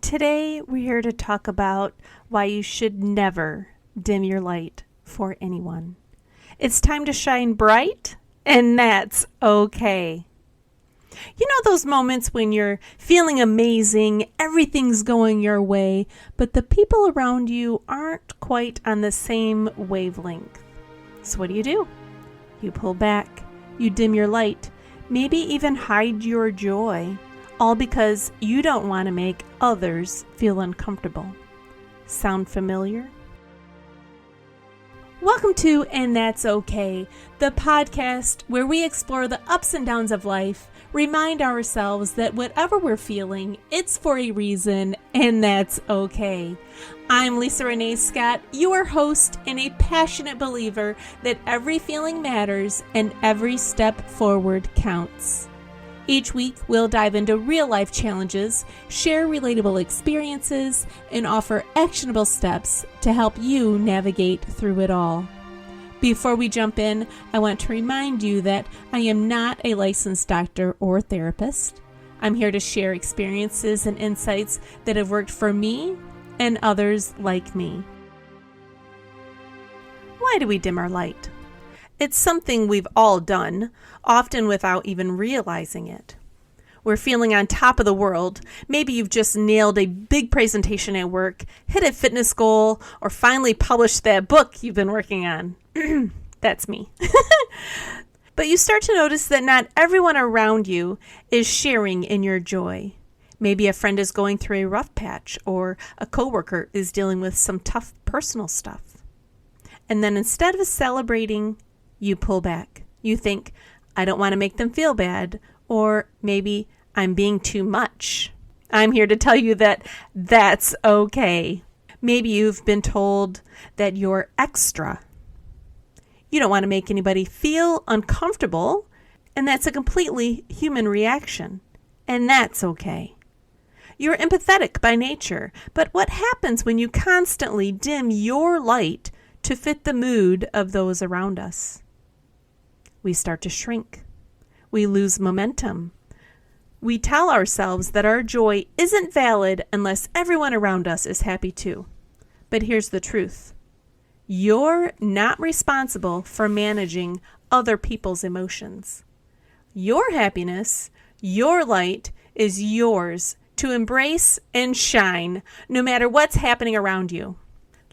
Today, we're here to talk about why you should never dim your light for anyone. It's time to shine bright, and that's okay. You know those moments when you're feeling amazing, everything's going your way, but the people around you aren't quite on the same wavelength. So what do? You pull back, you dim your light, maybe even hide your joy, all because you don't want to make others feel uncomfortable. Sound familiar? Welcome to And That's Okay, the podcast where we explore the ups and downs of life, remind ourselves that whatever we're feeling, it's for a reason, and that's okay. I'm Lisa Renee Scott, your host and a passionate believer that every feeling matters and every step forward counts. Each week, we'll dive into real-life challenges, share relatable experiences, and offer actionable steps to help you navigate through it all. Before we jump in, I want to remind you that I am not a licensed doctor or therapist. I'm here to share experiences and insights that have worked for me and others like me. Why do we dim our light? It's something we've all done, often without even realizing it. We're feeling on top of the world. Maybe you've just nailed a big presentation at work, hit a fitness goal, or finally published that book you've been working on. That's me. But you start to notice that not everyone around you is sharing in your joy. Maybe a friend is going through a rough patch, or a coworker is dealing with some tough personal stuff. And then instead of celebrating, you pull back. You think, I don't want to make them feel bad, or maybe I'm being too much. I'm here to tell you that that's okay. Maybe you've been told that you're extra. You don't want to make anybody feel uncomfortable, and that's a completely human reaction, and that's okay. You're empathetic by nature, but what happens when you constantly dim your light to fit the mood of those around us? We start to shrink. We lose momentum. We tell ourselves that our joy isn't valid unless everyone around us is happy too. But here's the truth. You're not responsible for managing other people's emotions. Your happiness, your light, is yours to embrace and shine no matter what's happening around you.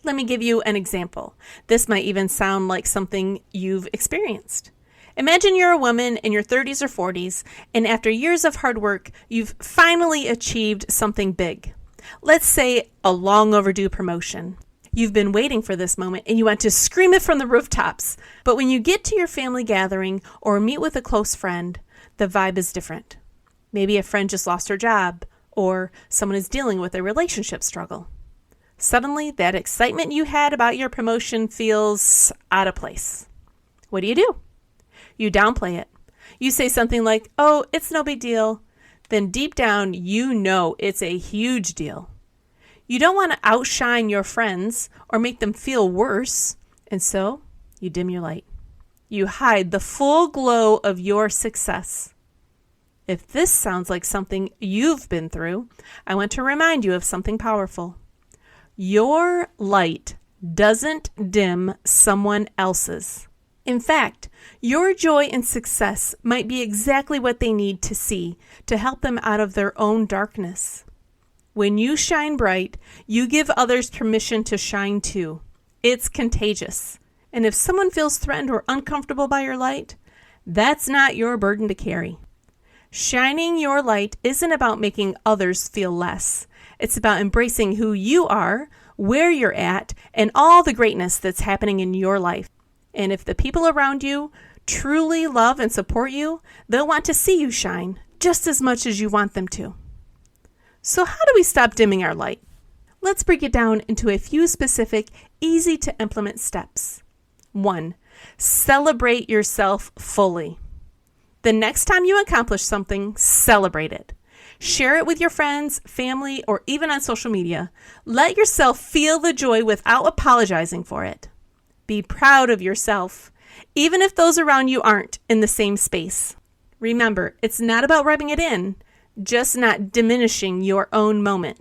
Let me give you an example. This might even sound like something you've experienced. Imagine you're a woman in your 30s or 40s, and after years of hard work, you've finally achieved something big. Let's say a long overdue promotion. You've been waiting for this moment, and you want to scream it from the rooftops. But when you get to your family gathering or meet with a close friend, the vibe is different. Maybe a friend just lost her job, or someone is dealing with a relationship struggle. Suddenly, that excitement you had about your promotion feels out of place. What do? You downplay it. You say something like, oh, it's no big deal. Then deep down, you know it's a huge deal. You don't want to outshine your friends or make them feel worse, and so you dim your light. You hide the full glow of your success. If this sounds like something you've been through, I want to remind you of something powerful. Your light doesn't dim someone else's. In fact, your joy and success might be exactly what they need to see to help them out of their own darkness. When you shine bright, you give others permission to shine too. It's contagious. And if someone feels threatened or uncomfortable by your light, that's not your burden to carry. Shining your light isn't about making others feel less. It's about embracing who you are, where you're at, and all the greatness that's happening in your life. And if the people around you truly love and support you, they'll want to see you shine just as much as you want them to. So how do we stop dimming our light? Let's break it down into a few specific, easy to implement steps. 1. Celebrate yourself fully. The next time you accomplish something, celebrate it. Share it with your friends, family, or even on social media. Let yourself feel the joy without apologizing for it. Be proud of yourself, even if those around you aren't in the same space. Remember, it's not about rubbing it in, just not diminishing your own moment.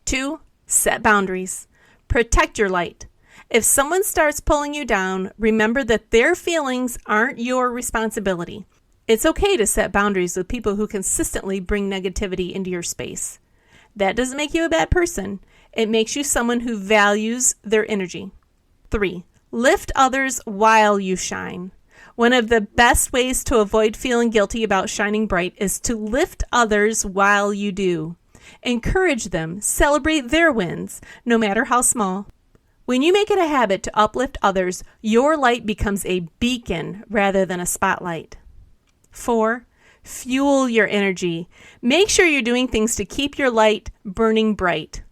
2, set boundaries. Protect your light. If someone starts pulling you down, remember that their feelings aren't your responsibility. It's okay to set boundaries with people who consistently bring negativity into your space. That doesn't make you a bad person. It makes you someone who values their energy. 3, lift others while you shine. One of the best ways to avoid feeling guilty about shining bright is to lift others while you do. Encourage them, celebrate their wins, no matter how small. When you make it a habit to uplift others, your light becomes a beacon rather than a spotlight. 4, fuel your energy. Make sure you're doing things to keep your light burning bright.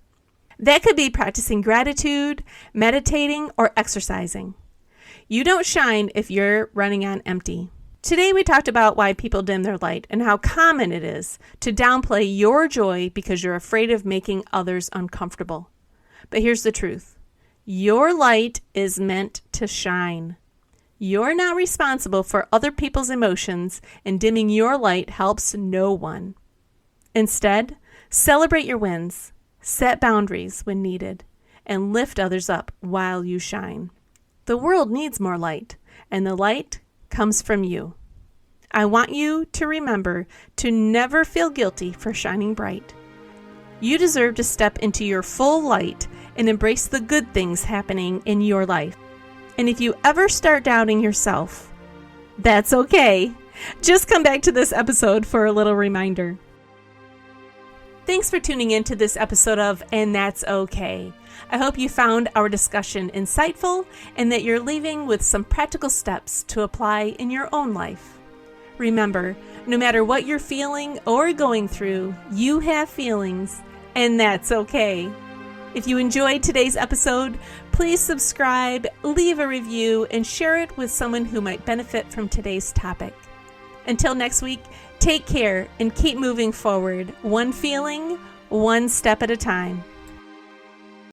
That could be practicing gratitude, meditating, or exercising. You don't shine if you're running on empty. Today we talked about why people dim their light and how common it is to downplay your joy because you're afraid of making others uncomfortable. But here's the truth. Your light is meant to shine. You're not responsible for other people's emotions, and dimming your light helps no one. Instead, celebrate your wins, set boundaries when needed, and lift others up while you shine. The world needs more light, and the light comes from you. I want you to remember to never feel guilty for shining bright. You deserve to step into your full light and embrace the good things happening in your life. And if you ever start doubting yourself, that's okay. Just come back to this episode for a little reminder. Thanks for tuning in to this episode of And That's Okay. I hope you found our discussion insightful and that you're leaving with some practical steps to apply in your own life. Remember, no matter what you're feeling or going through, you have feelings, and that's okay. If you enjoyed today's episode, please subscribe, leave a review, and share it with someone who might benefit from today's topic. Until next week, take care and keep moving forward, one feeling, one step at a time.